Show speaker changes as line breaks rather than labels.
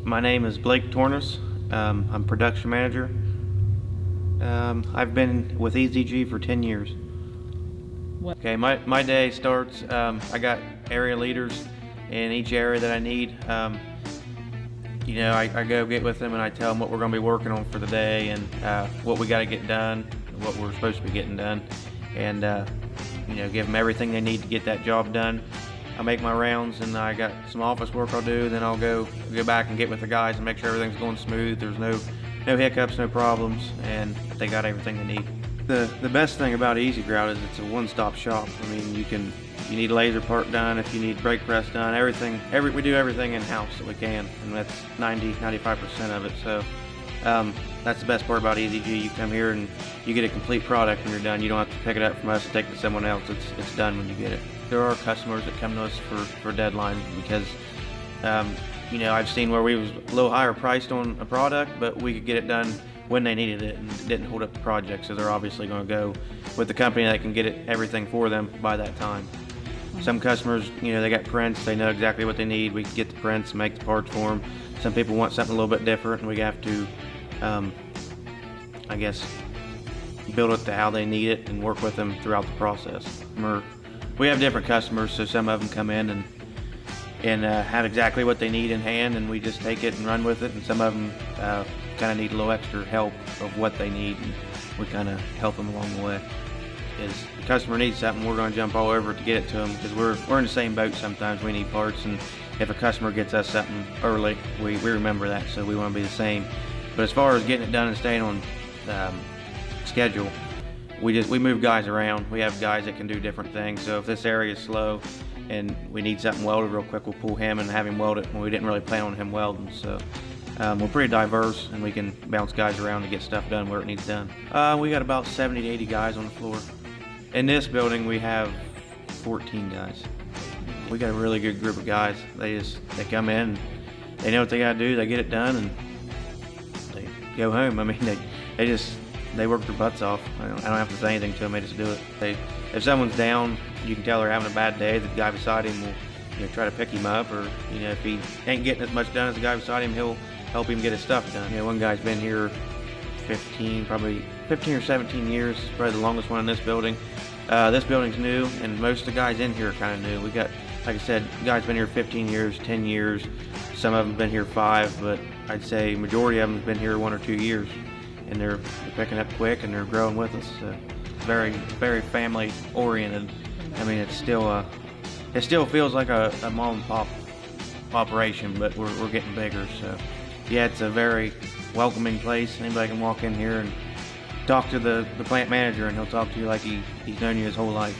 My name is Blake Tornes. I'm production manager. I've been with EZG for 10 years. Okay, my day starts, I got area leaders in each area that I need. I go get with them and I tell them what we're going to be working on for the day and what we got to get done, what we're supposed to be getting done, and give them everything they need to get that job done. I make my rounds and I got some office work I'll do, then I'll go back and get with the guys and make sure everything's going smooth. There's no hiccups, no problems, and they got everything they need. The best thing about Easy Grout is it's a one-stop shop. I mean, you need laser part done, if you need brake press done, we do everything in-house that we can, and that's 95% of it. So that's the best part about EZG. You come here and you get a complete product when you're done. You don't have to pick it up from us and take it to someone else. It's done when you get it. There are customers that come to us for deadlines because I've seen where we was a little higher priced on a product, but we could get it done when they needed it and didn't hold up the project. So they're obviously going to go with the company that can get everything for them by that time. Some customers, they got prints, they know exactly what they need. We can get the prints, make the parts for them. Some people want something a little bit different, and we have to, build it to how they need it and work with them throughout the process. We have different customers, so some of them come in and have exactly what they need in hand, and we just take it and run with it. And some of them kind of need a little extra help of what they need, and we kind of help them along the way. If the customer needs something, we're going to jump all over it to get it to them, because we're in the same boat sometimes. We need parts, and if a customer gets us something early, we remember that, so we want to be the same. But as far as getting it done and staying on schedule, we move guys around. We have guys that can do different things. So if this area is slow and we need something welded real quick, we'll pull him and have him weld it when we didn't really plan on him welding. So we're pretty diverse, and we can bounce guys around to get stuff done where it needs done. We got about 70 to 80 guys on the floor. In this building, we have 14 guys. We got a really good group of guys. They come in, they know what they got to do, they get it done, and they go home. I mean, they work their butts off. I don't have to say anything to them, they just do it. If someone's down, you can tell they're having a bad day, the guy beside him will try to pick him up, or if he ain't getting as much done as the guy beside him, he'll help him get his stuff done. One guy's been here 15 or 17 years, probably the longest one in this building. This building's new, and most of the guys in here are kind of new. We got, like I said, guys been here 15 years, 10 years. Some of them been here 5, but I'd say majority of them have been here 1 or 2 years, and they're picking up quick and they're growing with us. Very, very family oriented. I mean, it still feels like a mom and pop operation, but we're getting bigger. So yeah, it's a very welcoming place. Anybody can walk in here and talk to the plant manager, and he'll talk to you like he's known you his whole life.